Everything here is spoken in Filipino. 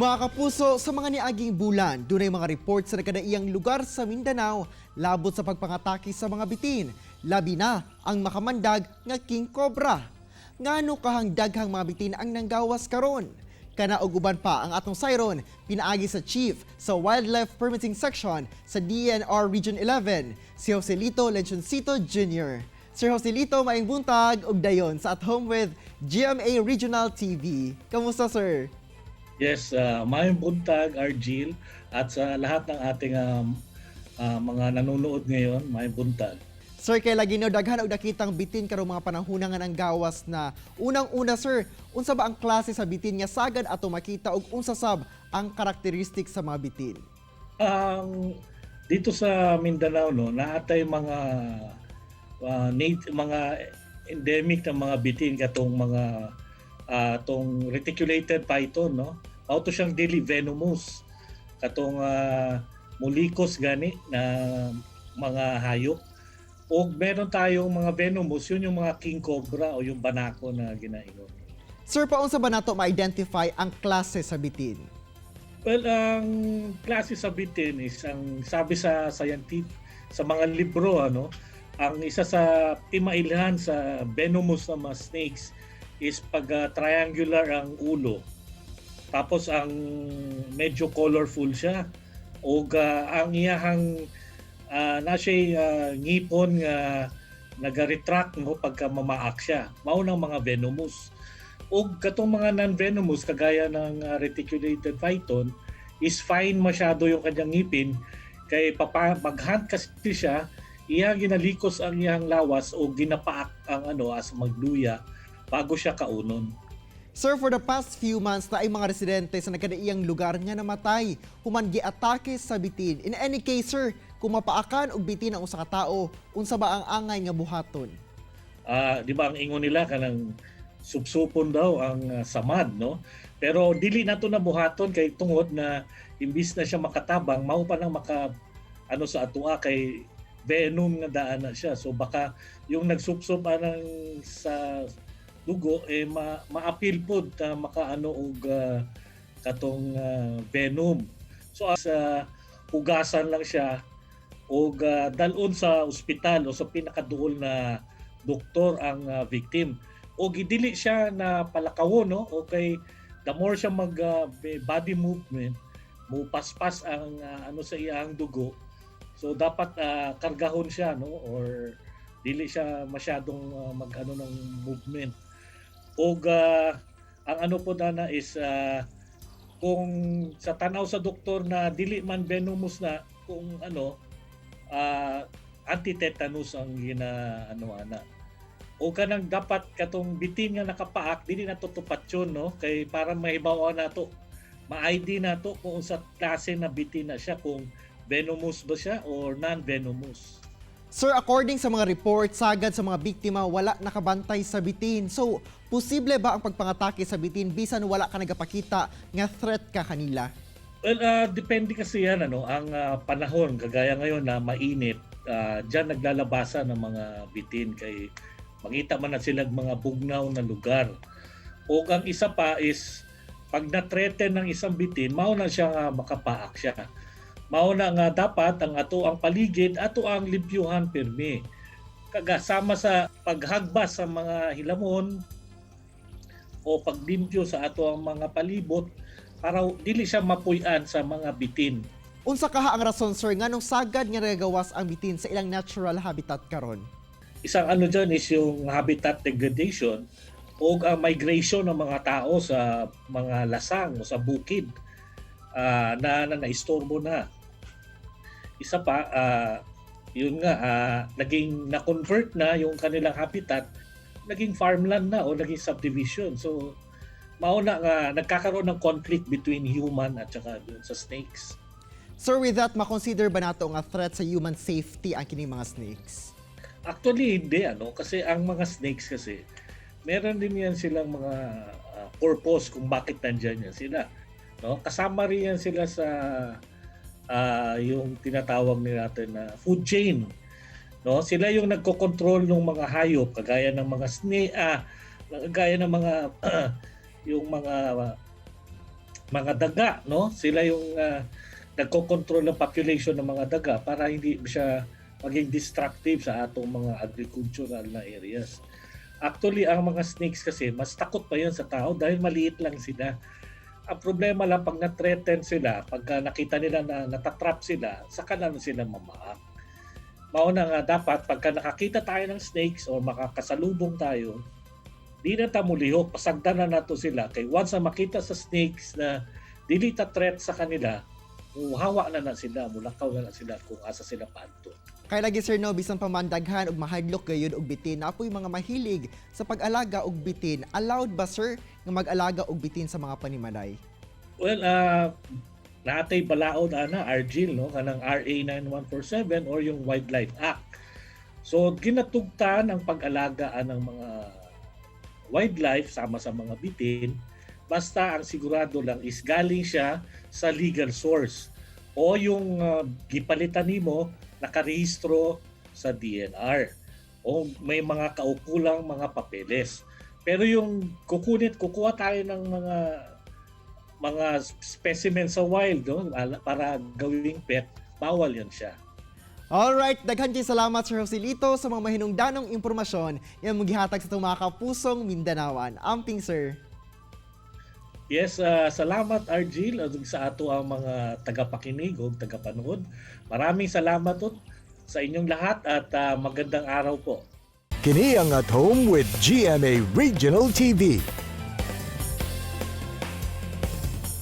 Mga kapuso, sa mga niaging bulan, dunay mga report sa nagkadaiyang lugar sa Mindanao labot sa pagpangatake sa mga bitin. Labi na ang makamandag nga king cobra. Ngano kahang daghang mga bitin ang nanggawas karon? Kana og uban pa ang atong siron pinaagi sa Chief sa Wildlife Permitting Section sa DNR Region 11, si Joselito Lechoncito Jr. Sir Joselito, maayong buntag og dayon sa At Home with GMA Regional TV. Kamusta, sir? Yes, mayong buntag, Argil, at sa lahat ng ating mga nanonood ngayon, mayong buntag. Sir, kay lagi no daghan og nakitang bitin karong mga panahon nga ang gawas na. Unang-una, sir, unsa ba ang klase sa bitin nga sagad ato makita og unsa sab ang karakteristik sa mga bitin? Dito sa Mindanao, no, naatay mga mga endemic na mga bitin katong mga tong reticulated python, no. Auto siyang dili venomous katong mulikos gani na mga hayop. O meron tayong mga venomous, yun yung mga king cobra o yung banako na ginaingon. Sir, paunsa ba nato ma-identify ang klase sa bitin? Well, ang klase sa bitin is ang sabi sa scientific sa mga libro, ano, ang isa sa imailhan sa venomous na mga snakes is pag triangular ang ulo. Tapos ang medyo colorful siya. O ang iyahang na siya ngipon nga nag-retract no pagka mamaak siya. Mao nang mga venomous. O katong mga non-venomous kagaya ng reticulated python is fine masyado yung kanyang ngipin kay maghunt kasi siya, iya ginalikos ang iyang lawas o ginapaak ang as magluya bago siya kaunon. Sir, for the past few months na ay mga residente sa nagkadaiyang lugar nga namatay human giatake sa bitin. In any case, sir, kung mapaakan og bitin ang usa ka tawo, unsa ba ang angay nga buhaton? Di ba ang ingon nila kanang subsupon daw ang samad, no? Pero dili nato na buhaton kay tungod na imbis na siya makatabang, mao pa nang sa atua kay venom nga daan na siya. So baka yung nagsupsup anang sa dugo ma-appeal pod na makaano og katong venom. So as hugasan lang siya og dalon sa ospital o sa pinakaduol na doktor ang victim. O gidili siya na palakawon, no? Okay, the more siya mag body movement, mo paspas ang sa iyang dugo. So dapat kargahon siya, no, or dili siya masyadong ng movement. O ang po na is kung sa tanaw sa doktor na dili man venomous na, kung anti-tetanus ang ana. O kanang dapat katong bitin nga nakapaak dili na tutupat yun, no, kay para mahibaw nato, ma-ID nato kung sa klase na bitin na siya, kung venomous ba siya or non-venomous. Sir, according sa mga report, sagad sa mga biktima wala nakabantay sa bitin. So, posible ba ang pagpangatake sa bitin bisan wala ka nagapakita nga threat ka kanila? Well, depende kasi yan, ang panahon kagaya ngayon na mainit, diyan naglalabasan ng mga bitin kay mangita man na sila mga bugnaw na lugar. O ang isa pa is pag na-threaten ng isang bitin, mao na siya makapaak siya. Mao na nga dapat ang paligid ato ang limpyuhan pirmi. Kagasama sa paghagbas sa mga hilamon o paglimpyo sa ato ang mga palibot para dili siya mapuy-an sa mga bitin. Unsa kaha ang rason, sir, nganong sagad nga nagagawas ang bitin sa ilang natural habitat karon? Isang dyan is yung habitat degradation o ang migration ng mga tao sa mga lasang o sa bukid na naistorbo na. Isa pa, yun nga, naging na-convert na yung kanilang habitat, naging farmland na o naging subdivision. So, mauna nga, nagkakaroon ng conflict between human at saka dun sa snakes. Sir, with that, makonsider ba nato nga threat sa human safety ang kining mga snakes? Actually, hindi, kasi ang mga snakes kasi, meron din yan silang mga purpose kung bakit nandyan yan sila. No? Kasama rin yan sila sa yung tinatawag natin na food chain. No? Sila yung nagko-control ng mga hayop, kagaya ng mga snake, kagaya ng mga yung mga mga daga, no? Sila yung nagko-control ng population ng mga daga para hindi siya maging destructive sa atong mga agricultural na areas. Actually, ang mga snakes kasi mas takot pa yan sa tao dahil maliit lang sila. Ang problema lang pag na-threaten sila, pagka nakita nila na natatrap sila, saka lang sila mamaak. Mauna nga dapat pagka nakakita tayo ng snakes o makakasalubong tayo, di na tamulihok, pasagdan na nato sila. Kay once na makita sa snakes na dili ta threat sa kanila, hawa na sila, mulakaw na sila kung asa sila panto. Kay lagi sir no, bisan pamandaghan og mahadlok gayud og bitin, na apoy mga mahilig sa pag-alaga og bitin. Allowed ba sir nga mag-alaga og bitin sa mga panimalay? Well, natay balaod ana Argil, no, kanang RA 9147 or yung Wildlife Act. So ginatugtan ang pag-alagaan ng mga wildlife sama sa mga bitin, basta ang sigurado lang is galing siya sa legal source o yung gipalitan nimo nakarehistro sa DNR o may mga kaukulang mga papeles. Pero yung kukuha tayo ng mga specimen sa wild, no, para gawing pet, bawal yan siya. Alright, daghan kay salamat Sir Joselito sa mga mahinungdanong impormasyon yang magihatag sa itong mga kapusong Mindanawan. Amping sir. Yes, salamat Argil sa ato ang mga tagapakinig o tagapanood. Maraming salamat sa inyong lahat at magandang araw po. Kini ang At Home with GMA Regional TV.